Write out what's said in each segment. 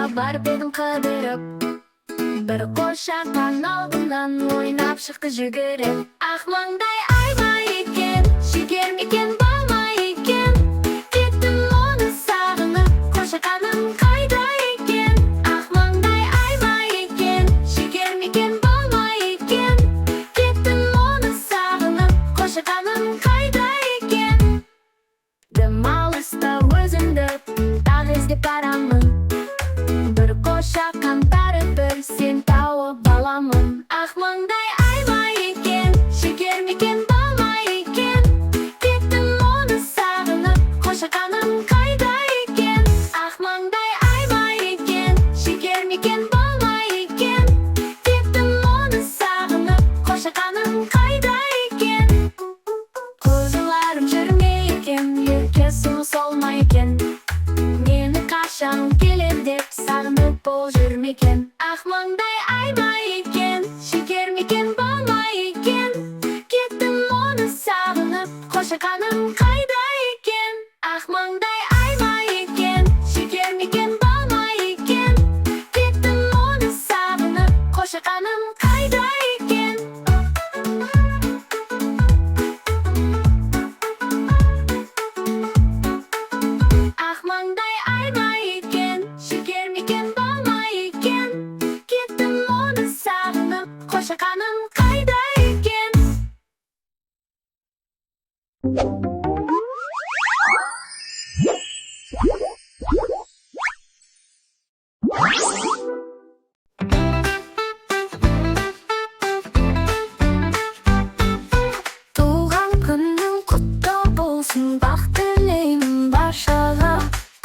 Balkonda var benim kıdırıp bir koşarken aldından oynap çıktı jigiri. Ah mаңдай ayva eкен, şeker miken balma eкен. Kettim onu sağınıp, koşarkanım kayda eken. Ah mаңдай ayva eken, şeker miken balma eken. Kettim onu sağınıp, koşarkanım kayda eken. Demалыста өзімді тағы іздеп барамын. Bir koşarken bәрібір сен тауып аламын. Ақ маңдай айва екен, шекер мекен балма екен. Кеттім оны сағынып, koşarkanım қайда екен. Ақ маңдай айва екен, шекер мекен балма екен. Кеттім оны сағынып, koşarkanım қайда екен. Көзілерім жүрме екен, еркесімі солма екен. Мені қашан келер деп сағынып бол жүрмекен. Ақ маңдай айва екен, шекер мекен балма екен. Кеттім оны сағынып, koşarkanım қайда екен. Ақ маңдай айва екен, шекер мекен балма екен. Кеттім оны сағынып, koşarkanım қайда екен. Ақ маңдай айва екен, шекер мекен балма екен. Кеттім оны сағынып, koşarkanım қайда екен. Туған күнің құтты болсын, бақ тілеймін баршаға.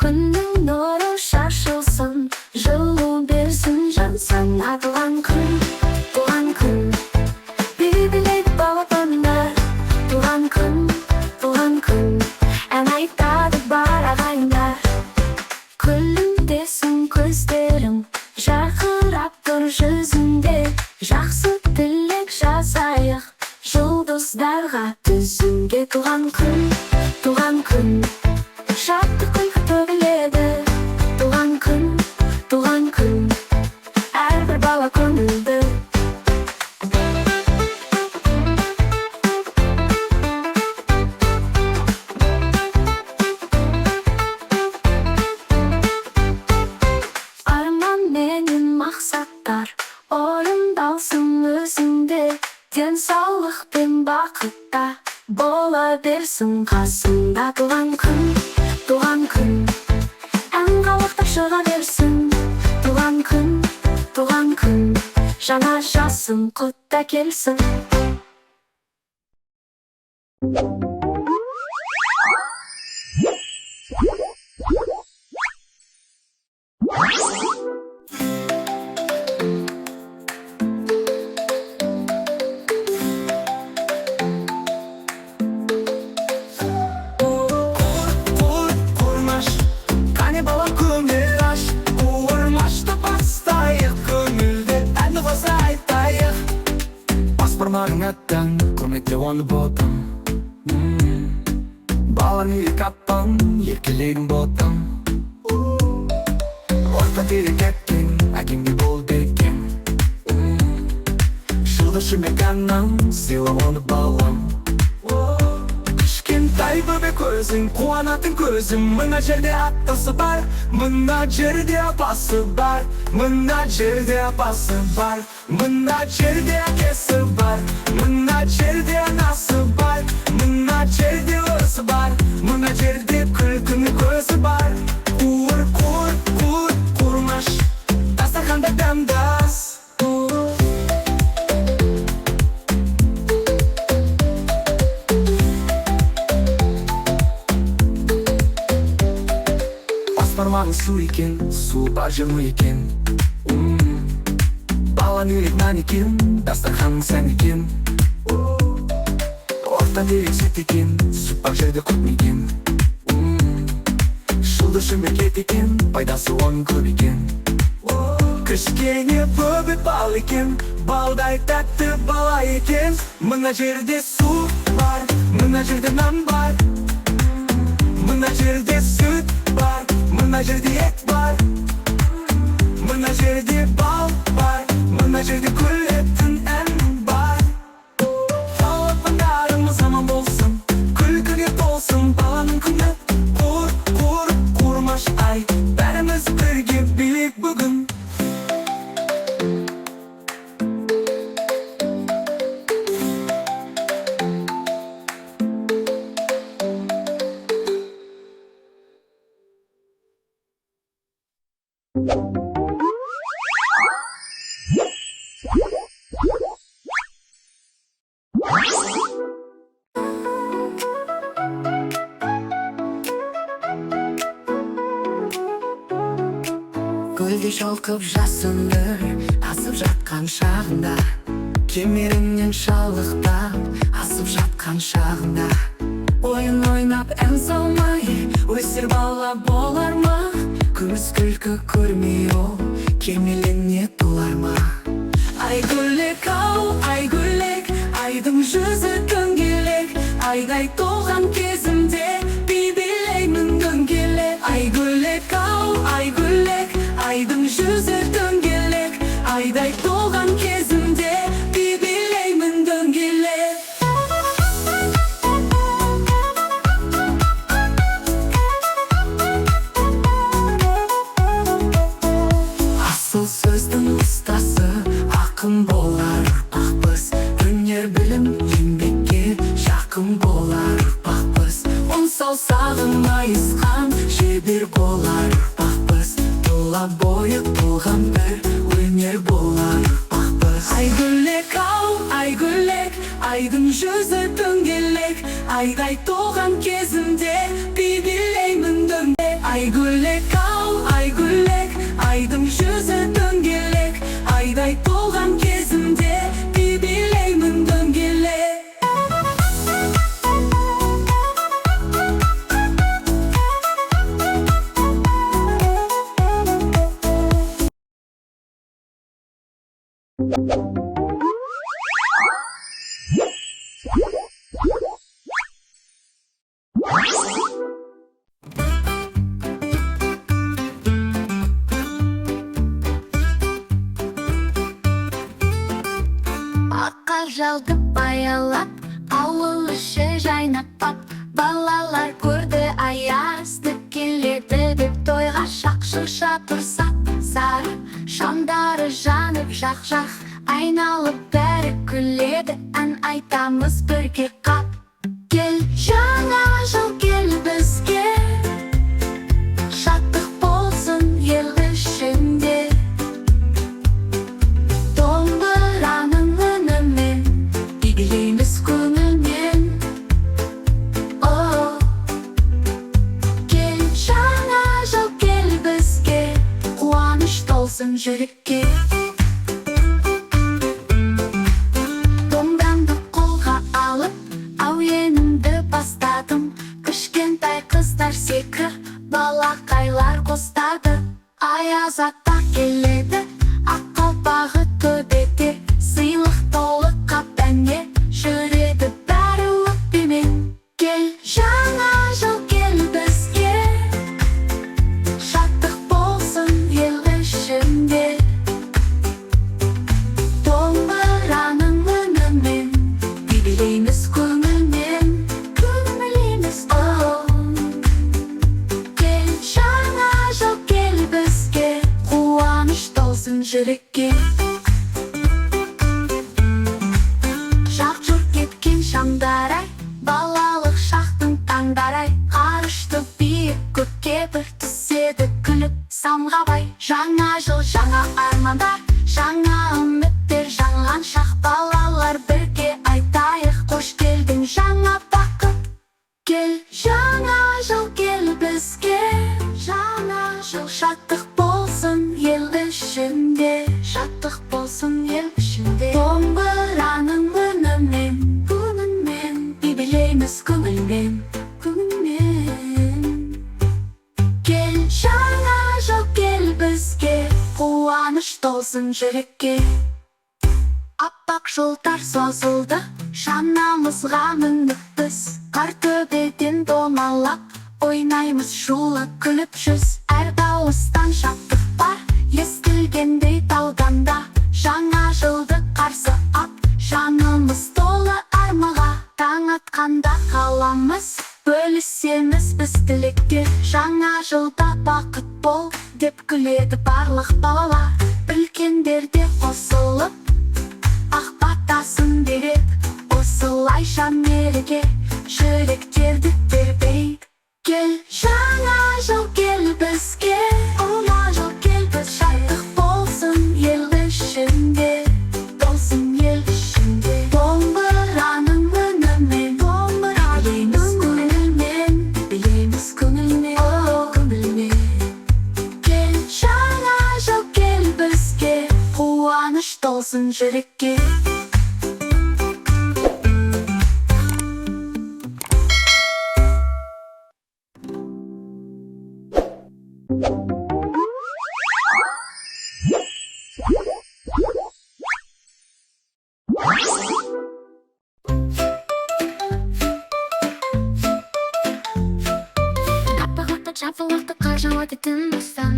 Күннің нұры шашылсын, жылу берсін жан сана. Туған күн, туған күн, билейді балапандар. Туған күн, ән айтады бар ағайындар. Күлімдесін көздерің, жарқырап тұр жүзінде. Жақсы тілек жазайық жұлдыздарға тізімге. Туған күн, шаттық күлкі төгіледі. Туған күн, әрбір бала көңілді. Арман менен мақсаттар орындалсын өзіңде. Денсаулық пен бақытта бола берсін қасында. Туған күн, ән қалықтап шыға берсін. Туған күн, жаңа жасың құтты келсін. Құрмаш, қане бала көңіл аш. Құрмашты бастайық, көңілді әнді қоса айтайық. Бас бармағың аттан, құрметте оны ботам. Баланы каппан, еркелегін ботам. Орта терек әттен, әкемге бол берекен. Шылдыршымен қаннан, сыйла оны балам. Кішкентай бөбек өзің, қуанатын көзім. Мына жерде атасы бар, мына жерде апасы бар. Мына жерде апасы бар, мына жерде әкесі бар. Мына жерде анасы бар, мына жерде өзі бар. Мына жерде күлкіні көзі бар. Құрмаш, дастарханда дәмдас. Бармағың су екен, су бар жырмы екен. Балан үйрек нан екен, дастарханың сән екен. Орта терек сүт екен, сүт бар жерде құт мекен. Шылдыршы мекет екен, пайдасы оның көп екен. Кішкене бөбек бал екен, балдай тәтті бала екен. Мына жерде су бар, мына жерде нан бар. Мына жерде сүт бар, мына жерде ет бар. Гүлдей шалқып жасынды асып жатқан шағында, кемеріңнен шалықтап асып жатқан шағында, ойын ойнап ән салмай өсер бала болар ма? Күміс күлкі көрмей ол кемеліне толар ма? Айгүлек ау, айгүлек, айдың жүзі дөңгелек, айдай толған кезімде би билеймін дөңгелек. Айгүлек ау, айгүлек, айдың жүзі дөңгелек, айдай толған кезімде би билеймін дөңгелек. Асыл сөздің ұстасы ақын болар ұрпақпыз, өнер білім еңбекке жақын болар ұрпақпыз. Он саусағын майысқан шебер болар ұрпақпыз, тұла бойы толған бір өнер болар ұрпақпыз. Айгүлек ау, айгүлек, айдың жүзі дөңгелек, айдай толған кезімде би билеймін дөңгелек. Айгүлек ау, айгүлек, айдың жүзі дөңгелек, айдай толған кезімде би билеймін дөңгелек. Аққа жалды баялап, ауыл іші жайнап, балалар көрді аязды келеді деп тойға шақ-шырша тұрса, сары шамдары жанып жақ-жақ айналып бәрі күледі, ән айтамыз бірге қап. Кел жаңа жыл кел бізге, шаттық болсын ел ішінде. Домбыраның үнімен би билейміз көңілмен. Кел жаңа жыл кел бізге, қуаныш толсын жүрекке. Домбырамды қолға алып, әуенімді бастадым. Кішкентай қыздар секір, балақайлар қостады. Аяз ата келеді, ақ қалпағы төбеде, сыйлық толы қап әнге жүреді бәрі өкпемен. Кел жаңа жыл кел бізге, шаттық болсын ел ішінде. Домбыраның үнімен би билейміз көңілмен, көңіліміз. Кел жаңа жыл кел бізге, қуаныш толсын жүрекке. Жақ-жұрт кеткен шамдар-ай, балалық шақтың таңдар-ай, қарышты биік көкке бір түседі күліп самғабай. Жаңа жыл жаңа армандар, жаңа үміттер жанған шақ, балалар бірге айтайық қош келдің жаңа бақыт. Кел жаңа жыл кел бізге, жаңа жыл шаттық болсын ел ішінде, шаттық болсын ел ішінде. Домбыраның үнімен, көңілмен би билейміз көңілмен, көңілмен. Кел жаңа жыл кел бізге, қуаныш толсын жүрекке. Аппақ жолдар созылды, шанамызға мініп біз, қар төбеден домалап ойнаймыз шулы күліп жүз. Әр дауыстан шаттық бар, естілгендей тауданда. Жаңа жылды қарсы ап, жанымыз толы армаға. Таң атқанда қаламыз, бөлісеміз біз тілекке. Жаңа жылда бақыт бол деп күледі барлық балалар. Үлкендер де қосылып ақ батасын береді, осылайша мереке жүректерді тербейді. Кел жаңа жыл кел бізге, жаңа жыл кел біз, шаттық болсын ел ішінде, болсын ел ішінде. Домбыраның үнімен, билейміз көңілмен, билейміз көңілмен, көңілмен. Кел жаңа жыл болсын жүрекке. Жапылақты қар жауады түн бастан,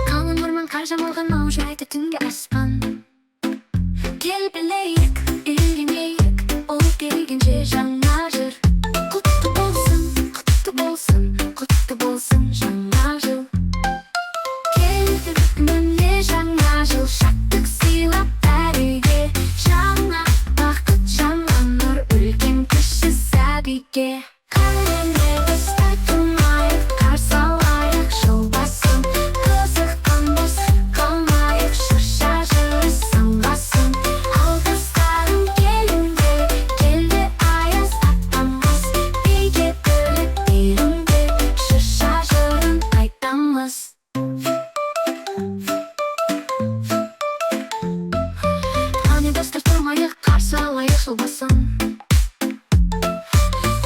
қалың орман қар жамылған маужырайды түнге аспан. Кел білейік, үйренейік, ол келгенше жаңа жыр. Құтты болсын, құтты болсын, құтты болсын жаңа жыл. Келді міне жаңа жыл, шаттық сыйлап әр үйге. Жаңа бақыт, жаңа нұр, үлкен кіші сәбиге.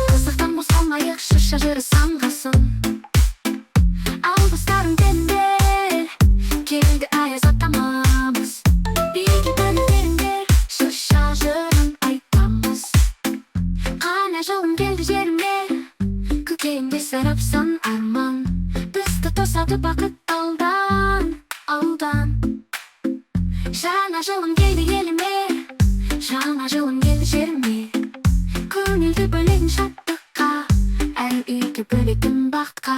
Қызықтан бос қалмайық, шырша жыры самғасын. Алғыстарың келіңдер, келді аяз атамыз. Биге бөліп беріңдер, шырша жырын айтамыз. Қана жылым келді жеріме, көкейімде сайрапсан арман. Бізді тосады бақыт алдан, алдан. Жаңа жылым келді еліме, жаңа жылым келді жеріме. Көңілді бөлегін шаттыққа, әр үйге бөлетін бақытқа.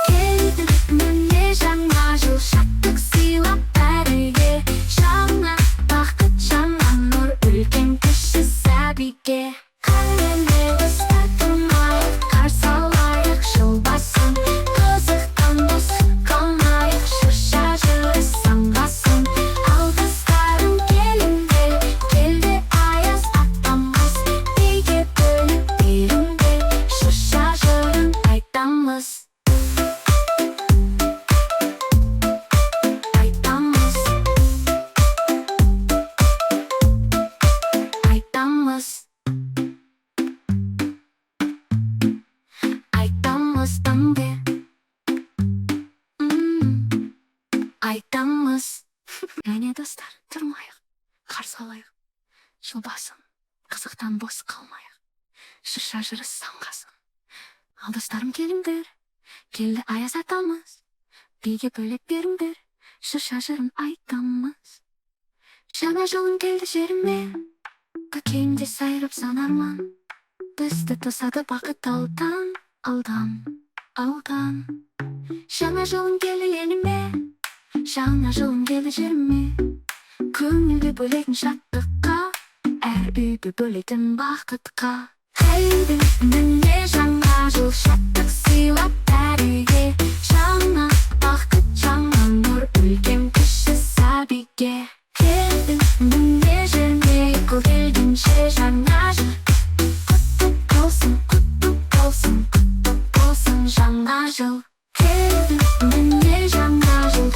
Келді міне жаңа жыл, шаттық сыйлап әр үйге. Жаңа бақыт, жаңа нұр, үлкен кіші сәбиге. Қанелі ұстатылмайық, қарсы алайық жыл басын. Қызықтан бос қалмайық, шырша жыры самғасын. Алғыстарың келіңдер, келді аяз атамыз. Биге бөліп беріңдер, шырша жырын айтамыз. Айтамыз, айтамыз. Айтамыз таңде, айтамыз. Әне достар, тұрмайық, қарсы алайық жыл басын. Қызықтан бос қалмайық, шырша жыры самғасын. Ал достарым келіңдер, келді аяз атамыз. Биге бөлеп беріңдер, шырша жырын айтамыз. Жаңа жылым келді жеріме, көкейімде сайрап сан арман. Бізді тосады бақыт алдан, алдан, алдан. Жаңа жылым келді еліме, жаңа жылым келді жеріме. Көңілді бөлетін шаттыққа, әр үйге бөлетін бақытқа. Келді міне жаңа жыл, шаттық сыйлап әр үйге. Жаңа бақыт, жаңа нұр, үлкен кіші сәбиге. Келді міне жеріме, ол келгенше жаңа жыл. Құтты болсын, құтты болсын, құтты болсын жаңа жыл. Келді міне жаңа жыл,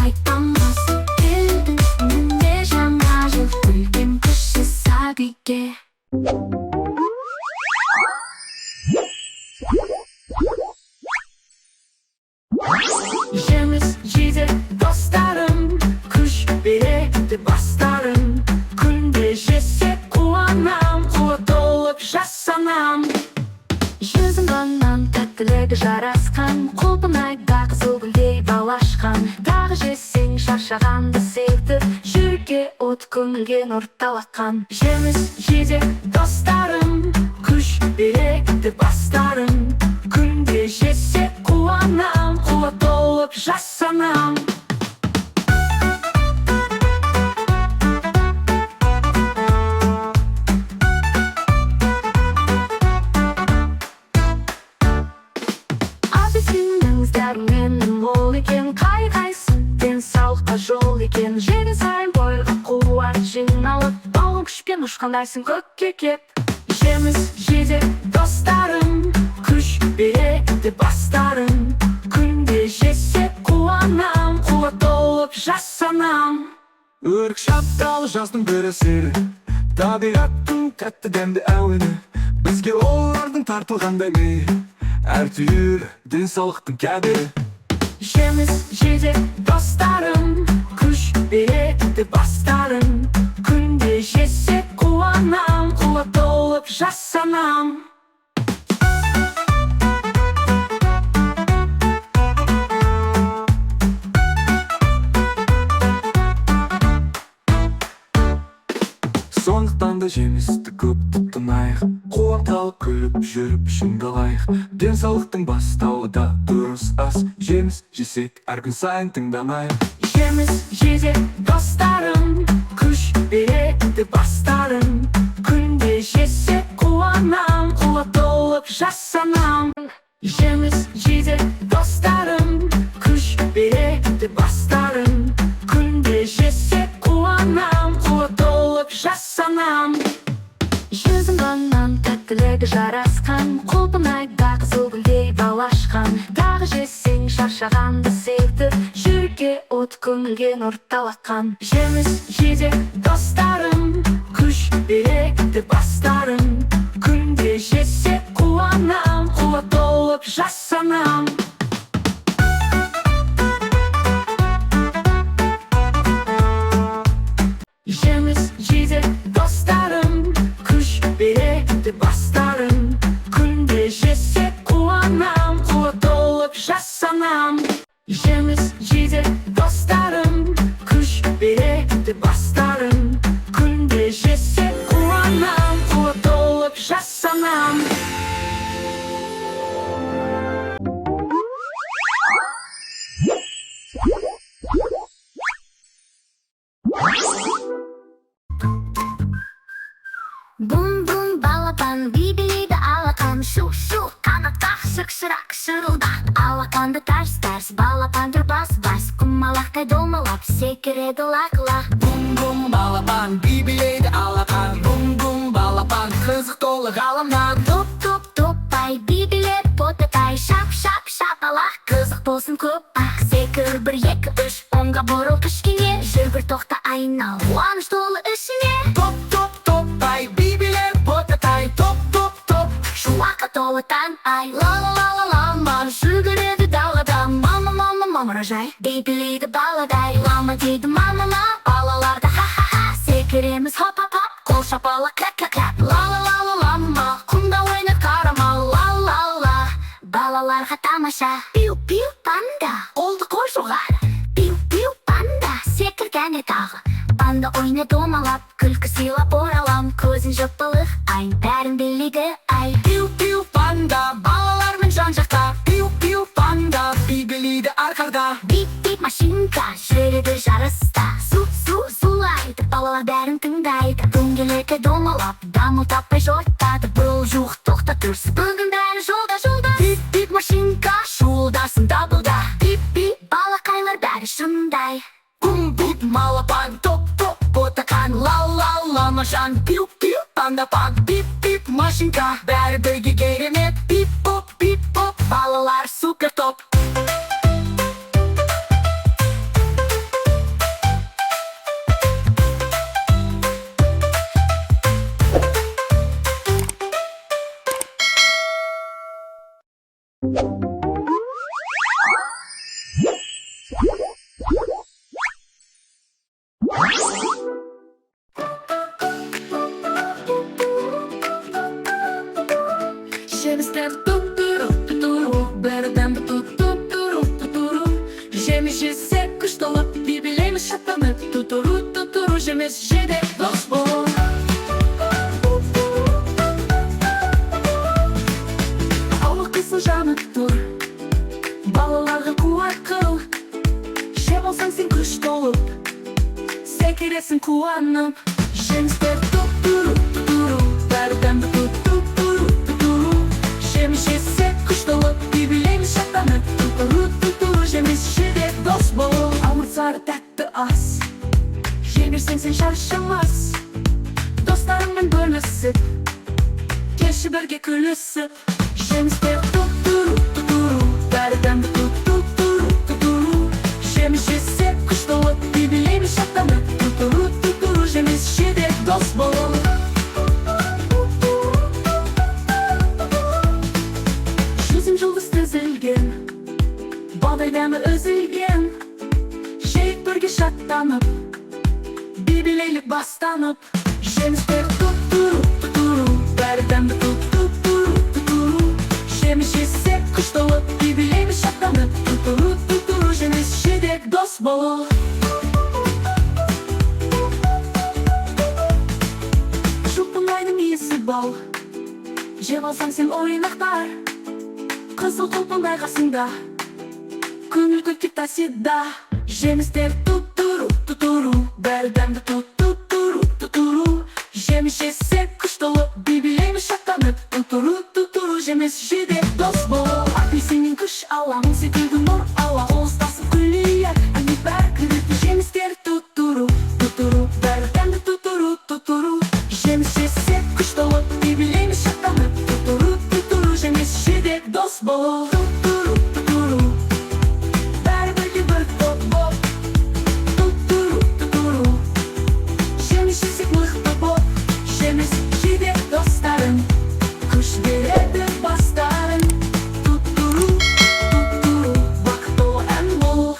айтамыз. Келді міне жаңа жыл, үлкен кіші сәбиге. Жеміс жидек достарым, күш береді бастарым. Күнде жесек қуанам, қуы толып жасанам. Жүзімнан тәттілігі жарасқан, құлпынайда қызыл гүлдей бал ашқан. Тағы жесең шаршағанды септір, жүрекке от, көңілге нұр талатқан. Жеміс жидек достарым, күш береді бастарым. Күнде жесек қуанам, қуы толып жасанам. Дәрменің мол екен, қай-қайсын денсаулыққа жол екен. Жеген сайын бойға қуат жиналып, балғын күшпен ұшқандайсың көкке кеп. Жеміс жидек достарым, күш береді бастарым. Күнде жесек қуанам, қуат толып толып жасанам. Өрік шапталы жаздың бір әсері, табиғаттың тәтті дәмді әуені. Бізге олардың тартылғандай мейірі, әр түйір денсаулықтың кәдері. Жеміс жидек достарым, күш береді бастарым. Күнде жесек қуанам, қуат толып жасанам. Сондықтан да жемісті көп тұтынайық, қуанталып күліп жүріп шыңдалайық. Денсаулықтың бастауы да дұрыс ас, жеміс жесек әр күн сайын тыңдамайық. Жеміс жидек достарым, күш береді бастарым. Күнде жесек қуанам, қуат толып жасанам. Жеміс жидек достарым, күш береді бастарым. Күнде жесек қуанам, қуат толып жасанам. Жүзіңнен тәттілігі жарасқан, құлпынайда қызыл гүлдей бал ашқан. Тағы жесең шаршағанды септір, жүрекке от көңілге нұр талатқан. Жеміс жидек достарым, күш береді бастарым. Күнде жесек қуанам, қуат толып жасанам. Жеміс жидек достарым, күш береді бастарым. Күнде жесек қуанам, қуат толып жасанам. Жеміс жидек достарым, күш береді бастарым. Күнде жесек қуанам, қуат толып жасанам. Бум-бум балапан, би-билейді алақан. Шу-шу қанаттақ шық-шырақ шырылдақ. Алақанды тарс-тарс, балапанды бас-бас. Құмалақтай домалап, секіреді лақ-лақ. Бум-бум балапан, би-билейді алақан. Бум-бум балапан, қызық толы ғаламнан. Топ-топ-топ-пай, би-билеп потапай. Шап-шап-шапалақ, қызық болсын көп-ақ. Секір бір, екі, үш, онға бұрыл кішкене. Жүр бір тоқта айнал, қуаныш толы ішіне. Топ-топ-топ-пай, би-билеп потапай. Топ-топ-топ, Шуақа толы таң ай, ла-ла-ла-ла-лама. Жүгіреді далада, мама-мама мамыражай. Би-билейді баладай, лама дейді мамама. Балаларда ха-ха-ха, секіреміз хоп-хоп-хоп. Қол шапалы кәп-кәп-кәп, ла-ла-ла-ла-лама. Құмда ойнап қарама, ла-ла-ла. Балаларға тамаша, пиу-пиу панда. Қолды қой жоғары, пиу-пиу панда. Секіргәне тағы, панда ойны домалап. Күлкі сыйлап оралам, көзін жыпылық ай. Бәрін біледі ай. Пиу-пиу панда, балалармен жан-жақта. Пиу-пиу панда, би-билейді арқарда. Бип-бип машинка, жүреді жарыста. Су-су сулайды, балалар бәрін тыңдайды. Дөңгелекке домалап, дамыл таппай жортады. Бұл жуық тоқта тұрс, бүгін бәрі жолда. Бип-бип машинка, шуылдасын дабылда. Бип-бип балақайлар бәрі шындай. Бум-бип малапан, топ-топ потакан. Ла-ла-ла машан, пиу-пиу панда-пан. Бип-бип машинка, бәрі бірге керемет. Бип-поп, бип-поп, балалар супер топ. Жемістер туп-туру, бәріден туп-туру. Жеміс жесек күш толып, би-билейміз шаттанып. Тутуру, жеміс жидек дос бол. Ауыл қызыл жанып тұр, балаларға қуат қыл. Же болсаң сен күш толып, секіресің қуанып. Жемістер туп-туру, бәріден туп-туру. Жеміс жесек күш толып, би-билейміз шаттанып. Тутуру, жеміс жидек дос бол. Амырсары тәтті ас, жемірсең сен шаршамас. Достарыңмен бөлісіп, келші бірге күлісіп. Жемістер туп-туру, бәріден туп-туру. Жеміс жесек күш толып, Aldaydan özülgen Şehit bölge şatlanıp Bir bileylik bastanıp Şemiste tuturu tuturu Berdemde tuturu tuturu Şemiş hissek kış dolu Bir bileylik şatlanıp Tuturu tuturu Şemiş şidek dost bolu Şupunaydım iyisi bol Jeb alsang sen oynaqlar Qizil to'lqin qayqasingda Ko'ngil ko'kib tasida Jemistер tuturu tuturu Berdemde tuturu tuturu Jemiş etsek kış dolu Bir bileymiş şatlanıp Tuturu tuturu Jemiş şidek dost bol Apelsinin kış alamın Sekildi nur ala Oğuztasıp külüyer Anne ber kırıp Jemistер tuturu tuturu Berdemde tuturu tuturu Jemiş etsek kış dolu Bir bileymiş şatlanıp Tuturu tuturu Jemiş şidek dost bol Tuturu tuturu Ber bölge böl bop bop Tuturu tuturu Jemiş etsek mıhtı bop Jemiş şidek dostların Kış veredi bastarın Tuturu tuturu Vakit o en bol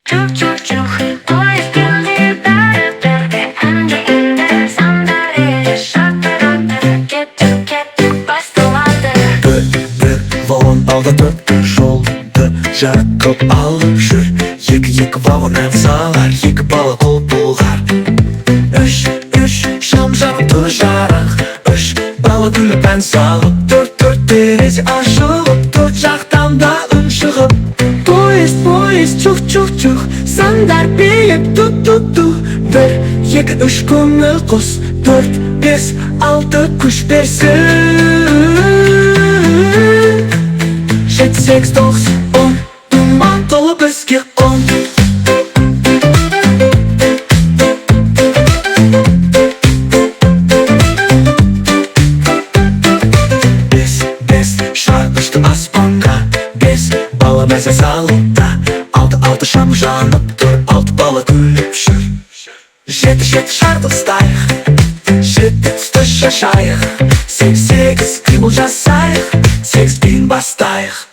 Çuk çuk çuk Polis geldi beri beri Anca indi sandalye Şartlarında Kettik başlamadı Vagон aldı dört жолды Jakop alып жүр Екі вагоннан салар Екі бала қол бұлғар Үш шам жағып тұр жарық Үш бала күліп ән салып Төрт терезе ашылып Төрт жақтан да үн шығып Поезд чух Сандар биік ту Бір, екі, үш көңіл қос Төрт, бес, алты күш берсін Жеті, сегіз, тоғыз, он Думан толы бізге он Бес, шар ұшты аспанға Бес, бала мәзір салыпта Алты шам жанып тұр Алты бала күліп жүр Жеті шарды ұстайық Жеті түсті шашайық Сегіз қимыл жасайық Сегіз бин бастайық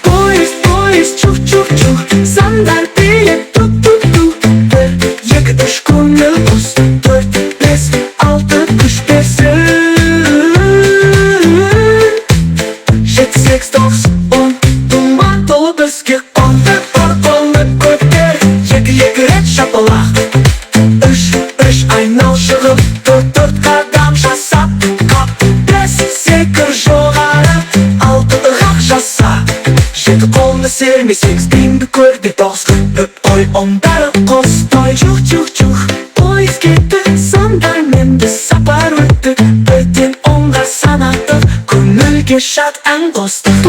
Поезд чух Сандар биік ту Бір, екі, үш көңіл қос Төрт, бес, алты күш берсін Жеті, сегіз, тоғыз, он Думан толы бізге он Бір қолны көтер Екі рет шапалақ Үш айнал шығып Төрт қадам жасап Қап, бес, секір жоғары Алты ығақ жаса Жеті қолны серме Сегіз бинді көрде тоғыз Өп қой ондары қос той Чух Поезд кетті Сандармен біз сапар өттік Бірден онға санаттық Көңілге шат ән қостық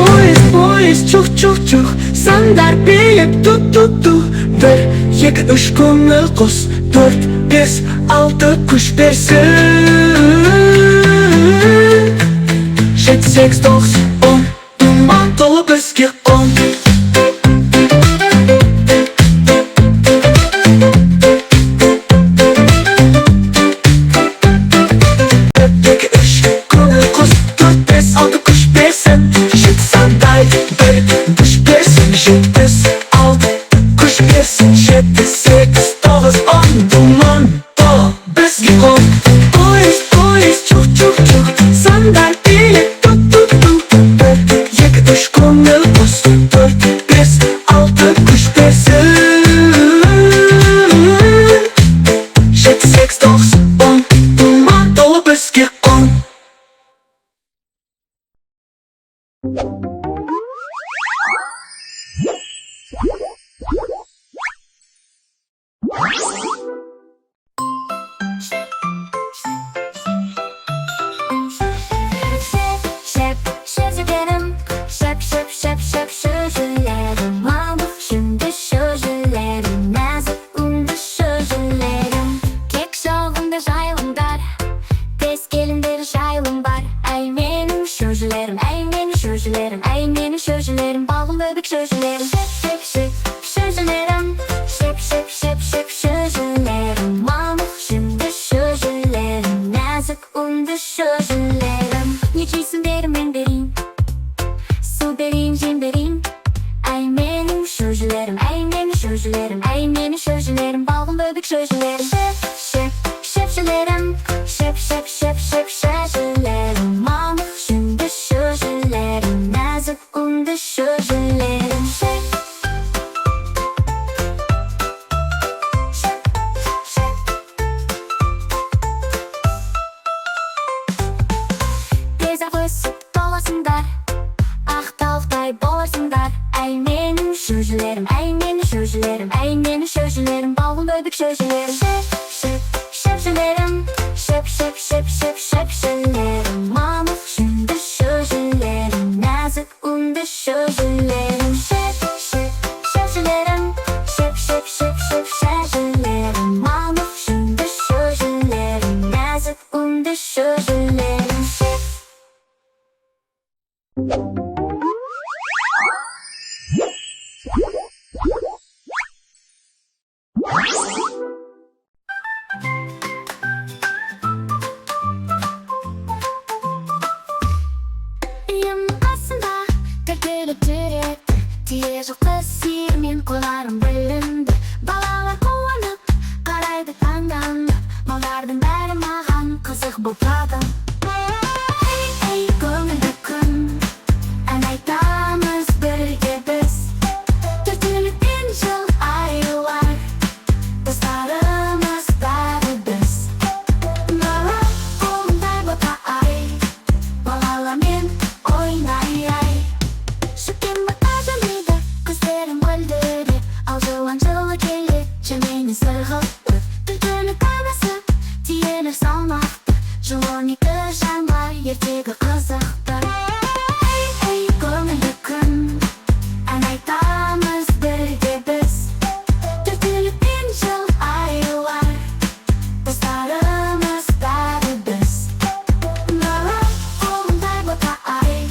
Поезд чух Сандар биік ту Бір, екі, үш көңіл қос Төрт, бес, алты күш берсін Жеті, сегіз, тоғыз, он Думан толы бізге он Екі, үш, көңіл қос Төрт, бес, алты күш берсін Жеті сандай, бір, күш берсін Жеті, алты, күш берсін Жеті, сегіз, тоғыз, он Думан толы бізге он Поезд чух Сандар биік ту Бір, екі, үш көңіл қос Төрт, бес, алты күш берсін Жеті, сегіз, тоғыз, он Думан толы бізге он Şepşelerim, şepşelerim. Mamuk şimdi şöjelerim, nazik undu şöjelerim. Tez ağız dolasınlar, ақталдай боларсыңдар. Әй менің шөжелерім, әй менің шөжелерім, әй менің шөжелерім, балғын өдік шөжелерім. Şepşelerim, şepşelerim. Mamuk şimdi şöjelerim, nazik undu şöjelerim. Şepşelerim, şepşelerim. Mamuk şimdi şöjelerim, nazik undu şöjelerim. Үйім қасында тіркеліп жүреді, тие жылқы сиырмен қойларым бүлінді. Балалар қуанып қарайды таңданып, малдардың бәрі маған қызық боп тұрады. Ей көңілді күн, ән айтамыз бірге біз. Төртеуліктен жыл айлар, достарымыз бәрі біз. Нұры қолымдай бота ай, балалармен ойнай. Шөккен бата жымиды, көздерім күлдіреді, ал жылан жылы келеді мені сырғылтты. Түлкілік анасы тиелер салмақты, жыл 12 жанға ертегі қызықты. Ей көңілді күн, ән айтамыз бірге біз. Төртеуліктен жыл айлар, достарымыз бәрі біз. Нұры қолымдай бота ай,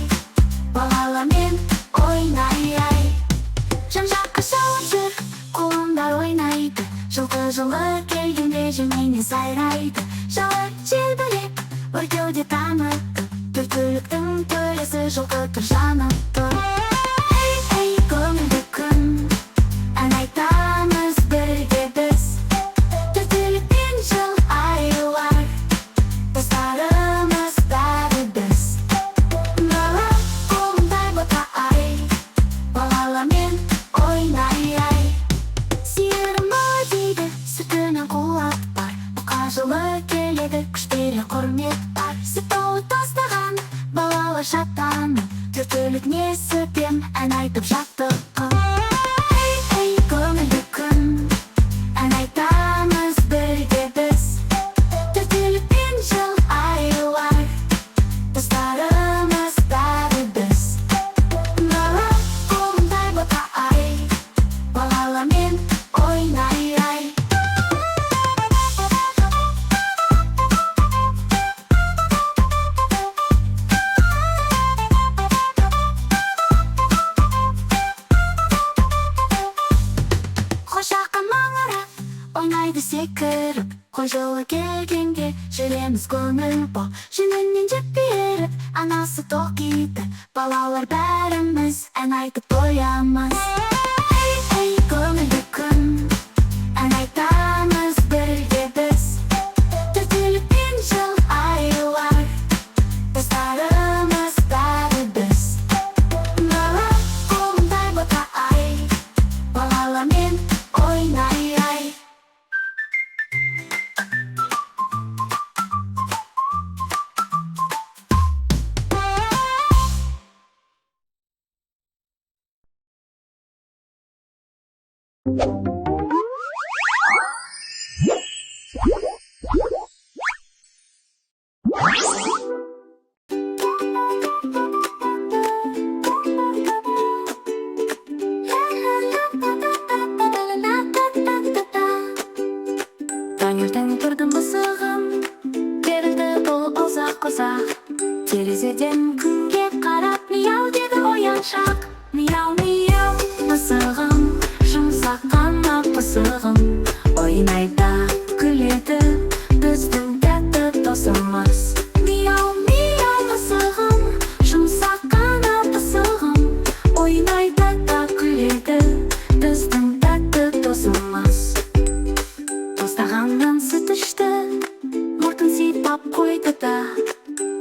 балалармен ойнай. Жан-жаққа шауып жүр, қолымдар ойнайды, жылқы келгенде жеңнен сайрайды. Жауы желбіреп, өркеуде тамықты, төртеуліктің төресі жылқы тұр жаныпты. Ей көңілді күн, ән айтамыз бірге біз. Төртеуліктен жыл айлар, достарымыз бәрі біз. Нұры қолымдай бота ай, балалармен ойнай. Сиырым дейді, сүтінен қуат бар, бұқа жылы келеді, күштері құрмет бар. Сүт толы тастаған, балалар шаттанып, төртеулік несіппен ән айтып жаттық. Ей көңілді күн, ән айтамыз бірге біз. Төртеуліктен жыл айлар, достарымыз бәрі біз. Нұры қолымдай бота ай, балалармен ойнай. Қошаққа маңырап, ойнайды секіріп, қой жылы келгенде жүреміз көңіл бол. Жүнінен жетпейіріп, анасы тоқиды, балалар бәріміз ән айтып тоямыз. Ей көңілді күн, ән айтамыз бірге біз. Төртеуліктен жыл айлар, достарымыз бәрі біз. Нұры қолымдай бота ай, балалармен ойнай. Таңертең тұрдым мысығым, берілді бұл ұзақ. Терезеден күнге қарап, мияу деді ояншақ. Мияу, мысығым, жұмсақ қана пысығым. Ойнайда күледі біздің тәтті досымыз. Мияу, мысығым, жұмсақ қана пысығым. Ойнайда да күледі біздің тәтті досымыз. Тостағаннан süt içti, murtun siypap koydu da.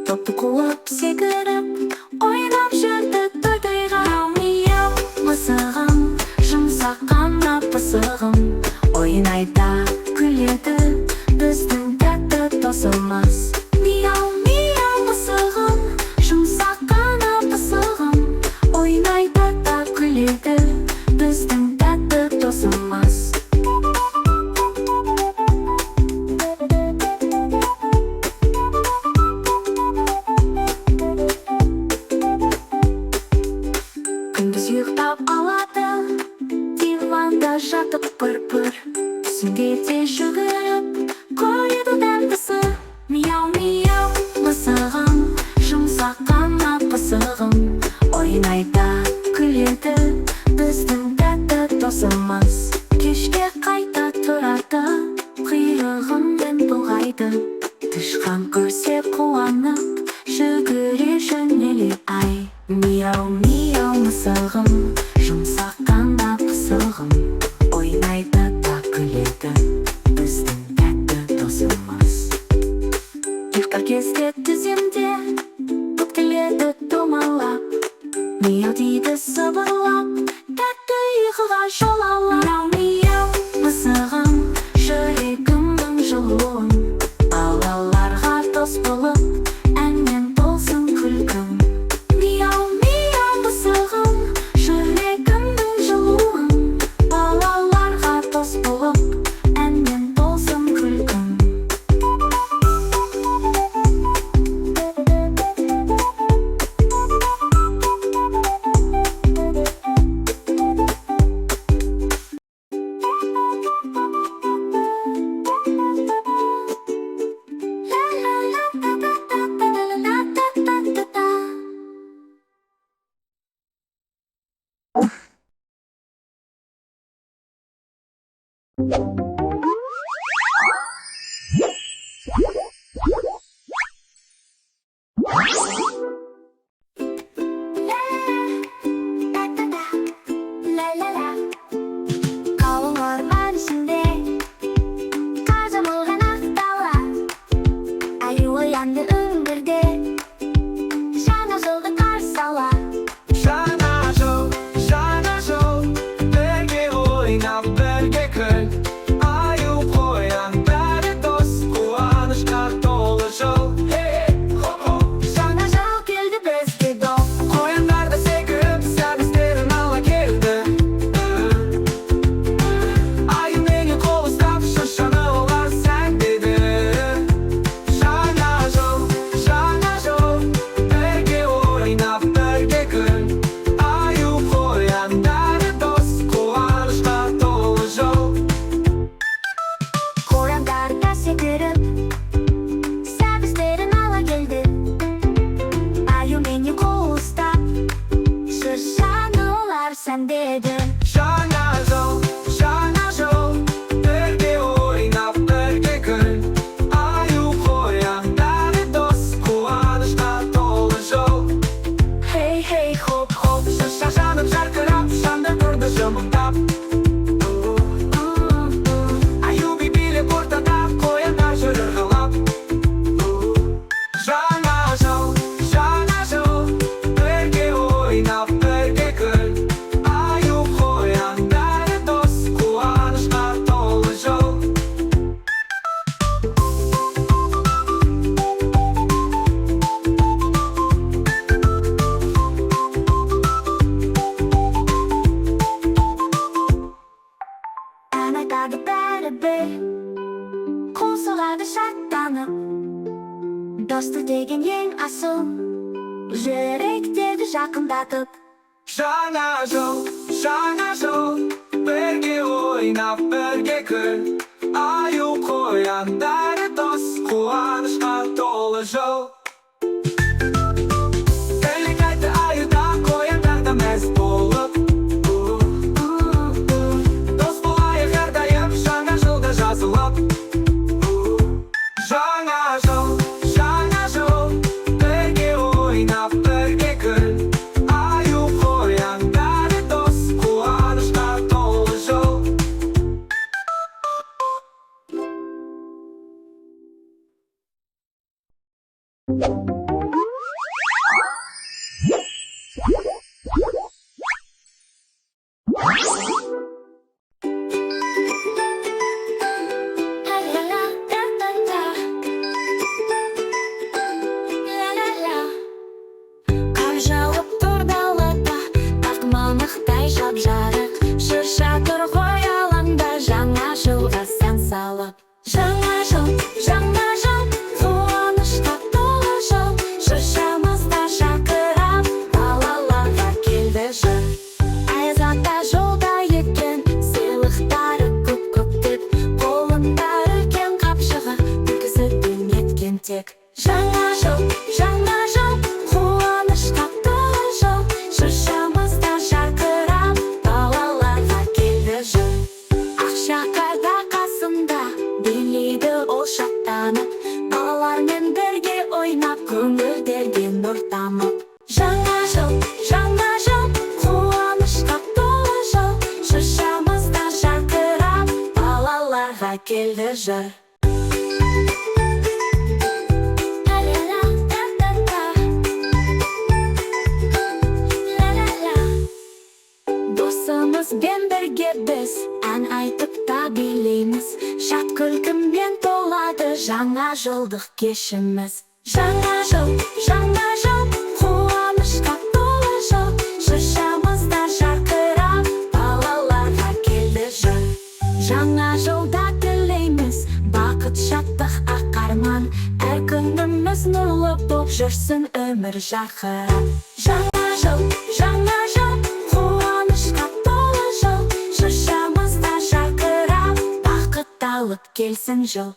Toptu quvib, sekirib, o'ynab жүрді to'ydayga. Miyav, мысығым, жұмсақ қана пысығым, ойнайды, күледі, біздің тәтті досымыз. Мияу, мияу, мысығым, жұмсақ қана пысығым, ойнайды да күледі, біздің тәтті досымыз. Күндіз ұйықтап алады, диванда жатып пыр-пыр, түсінде де жүгіріп көреді дәмдісі. Мияу, мияу, мысығым, жұмсақ қана пысығым, ойнайды, күледі, біздің тәтті досымыз. Кешке қайта тұрады, құйрығымен бұлғайды, тышқан көрсе қуанып, жүгіре жөнеледі. Ай, мияу, мияу, мысығым, жұмсақ қана пысығым, ойнайды да күледі, біздің тәтті досымыз. Ұйықтар кезде тіземде бүктеледі домалап, мияу дейді сыбырлап, тәтті ұйқыға жол алып. Мияу, мияу, мысығым, жүрегімнің жылуын, балаларға дос болып, әнмен болсын күлкім. Мияу, мияу, мысығым, жүрегімнің жылуын, балаларға дос болып, әнмен болсын күлкім. Қалың орман ішінде қар жамылған ақ дала, аю оянды үңгірде, жаңа жылды қарсы ала. Жаңа жыл, бірге ойнап, бірге күл. Аю қоян, бәрі дос, қуанышқа толы жыл. Жаңа жыл келді бізге дос, Қояндар да секіріп, сәбіздерін ала келді. Аю менен қол ұстап, шыршаны олар сәндеді. Жаңа жыл, бірге ойнап, бірге күл. Аю қоян, бәрі дос, қуанышқа толы жыл. қояндар да секіріп, сәбіздерін ала келді. Аю менен қол ұстап, шыршаны олар сәндеді. Жаңа жыл, бірге ойнап, бірге күл. Аю қоян, бәрі дос, қуанышқа толы жыл. Хей, хей, хоп, Хоп, шырша жанып жарқырап, шамды тұрды жымыңдап. Аю би билеп ортада, қояндар жүр ырғалап. Жаңа жыл, бірге ойнап, бірге күл. Аю қоян, бәрі дос, қуанышқа толы жыл. ән айтады бәрі-бір, қол соғады шаттанып. Достық деген ең асыл, жүректерді жақындатып. Жаңа жыл, бірге ойнап, бірге күл. Аю қоян, бәрі дос, қуанышқа толы жыл. Тілің айтты аюда, қояндар да мәз болып. Дос болайық әрдайым, жаңа жылда жазылып. Жаңа жыл, бірге ойнап, бірге күл. Аю қоян, бәрі дос, қуанышқа толы жыл. ol şatlанып, балалармен бірге ойнап, көңілдерге нұр тамып. Жаңа жыл, қуанышқа толы жыл, шыршамызда жарқырап, балаларға келді жыр. Досымызбен бірге біз ән айтып та билейміз, шат күлкімен толады жаңа жылдық кешіміз. Жаңа жыл, қуанышқа толы жыл, шыршамызда жарқырап, балаларға келді жыр. Жаңа жылда тілейміз бақыт, шаттық, ақ арман, әр күніміз нұрлы боп жүрсін өмір жарқырап. Жаңа жыл, қуанышқа толы жыл, шыршамызда жарқырап, бақыт алып келсін жыл.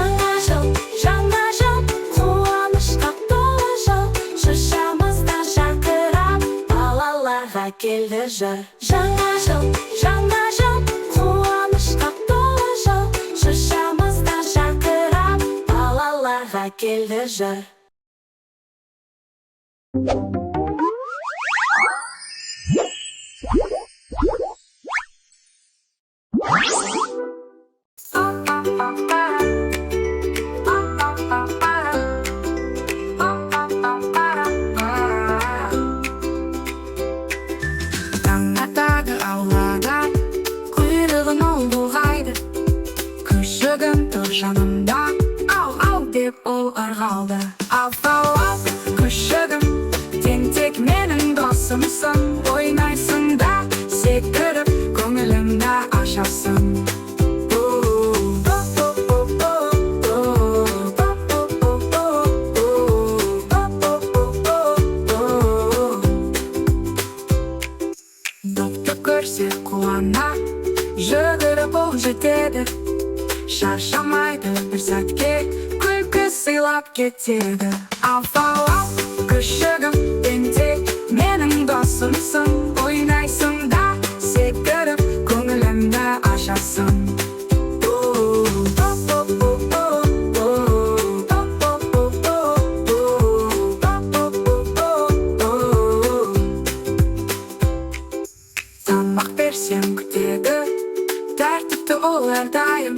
Жаңа жыл, қуанышқа толы жыл, шыршамызда жарқырап, балаларға келді жыр. Жаңа жыл, қуанышқа толы жыл, шыршамызда жарқырап, балаларға келді жыр. Таң атады аулада, құйрығын ол бұлғайды, күшігім тұр жанымда, ау деп ол ырғалды. Ау, күшігім, тентек менің досымсың, ойнайсың да, секіріп, көңілімді ашасың. Допты көрсе қуана, жүгіріп ол жетеді, шаршамайды бір сәтке, күлкі сыйлап кетеді. Ау, күшігім, тентек менің досымсың, ойнайсың да, секіріп, көңілімді ашасың. Тамақ берсем күтеді, тәртіпті ол әрдайым,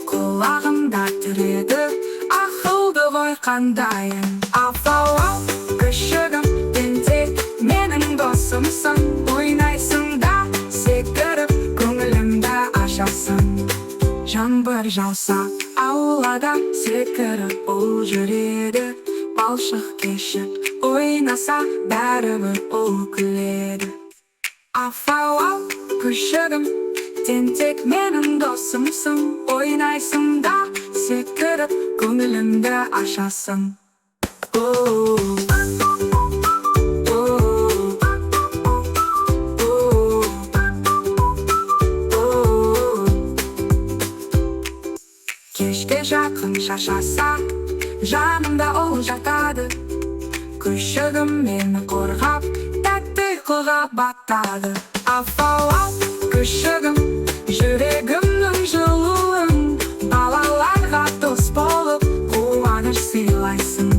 құлағында түреді, ақылды ғой қандайым. Ау, күшігім, тентек менің досымсың, ойнайсың да, секіріп, көңілімді ашасың. Жаңбыр жауса аулада, секіріп ол жүреді, балшық кешіп ойнаса, бәрібір ол күледі. Ау, күшігім, тентек менің досымсың, ойнайсың да, секіріп, көңілімді ашасың. Кешке жақын шашаса, жанымда ол жатады, күшігім мені қорғап, тәтті ұйқыға батады. Ау, күшігім, жүрегімнің жылуын, балаларға дос болып, қуаныш сыйлайсың.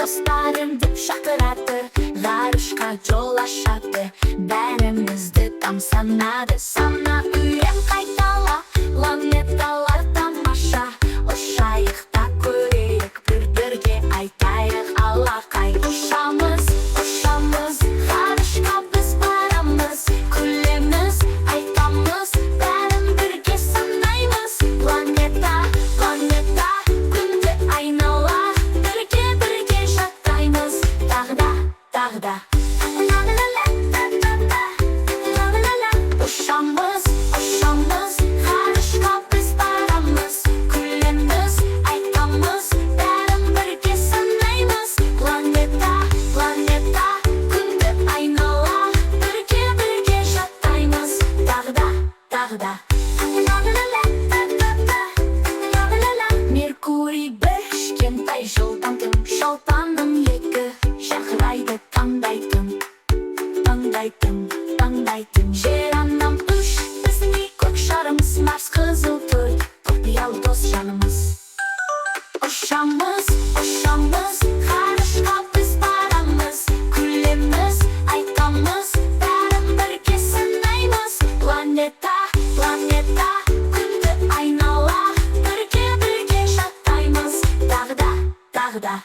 Dostlarım şakırattı, ғарышқа жол ашады. Бәрімізді тамсанады. Сана үрем қайтала, планеталар тамаша. Ұшайық та көрейік, бір-бірге айтайық алақай. Ұшамыз, ұшамыз, ғарышқа біз барамыз. Күлеміз, айтамыз, бәрін бірге санаймыз. Планета, планета, күнді айнала, бірге жаттаймыз. Тағда, тағда. Ұшамыз, ұшамыз, ғарышқа біз барамыз. Күлеміз, айтамыз, бәрін бірге санаймыз. Планета, планета, күнді айнала, бірге жаттаймыз. Тағда, тағда. Меркурий бір кішкентай жылдамдым, шолпаным екі шақырайды таңдайтын. Жер анам үш, біздің көк шарымыз. Марс қызыл төрт, құпиялы дос жанымыз. Ұшамыз, ұшамыз, ғарышқа біз барамыз. Күлеміз, айтамыз, бәрін бірге санаймыз. Планета, планета, күнді айнала, бірге жаттаймыз. Тағда, тағда.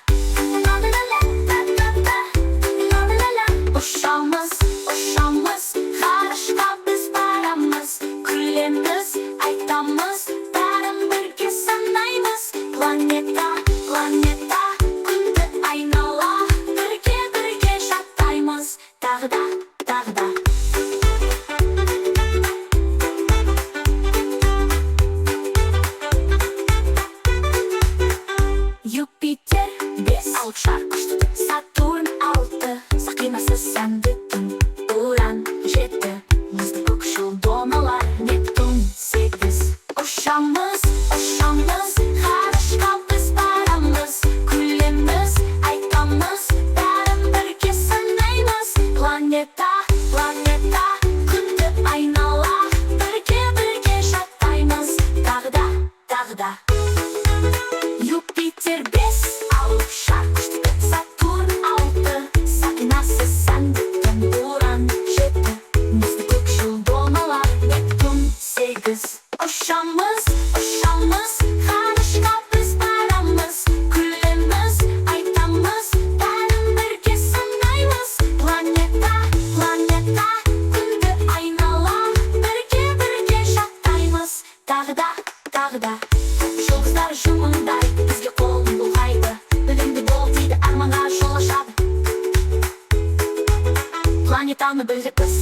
Ұшамыз, ұшамыз, ғарышқа біз барамыз. Күлеміз, айтамыз, бәрін бірге санаймыз. Планета, планета, күнді айнала, бірге жаттаймыз. Тағда, тағда. Юпитер бес, алып шар күшті. Сатурн алты, сақинасы сәнді түн. Уран жеті, мұзды көкшіл домалар. Нептун сегіз. Ұшамыз, ұшамыз, ғарышқа біз барамыз. Күлеміз, айтамыз, бәрін бірге санаймыз. Планета, планета, күнді айнала, бірге жаттаймыз. Тағда, тағда. Юпитер бес, алып шар күшті. Сатурн алты, сақинасы сәнді түн. Уран жеті, мұзды көкшіл домалар. Нептун сегіз. Ұшамыз, ұшамыз, ғарышқа біз барамыз. Күлеміз, айтамыз, бәрін бірге санаймыз. Планета, планета, күнді айнала, бірге жаттаймыз. Тағда, тағда. Жұлдыздар жымыңдайды, бізге қолын бұлғайды. Білімді бол дейді, арманға жол ашады. Планетаны білдік біз,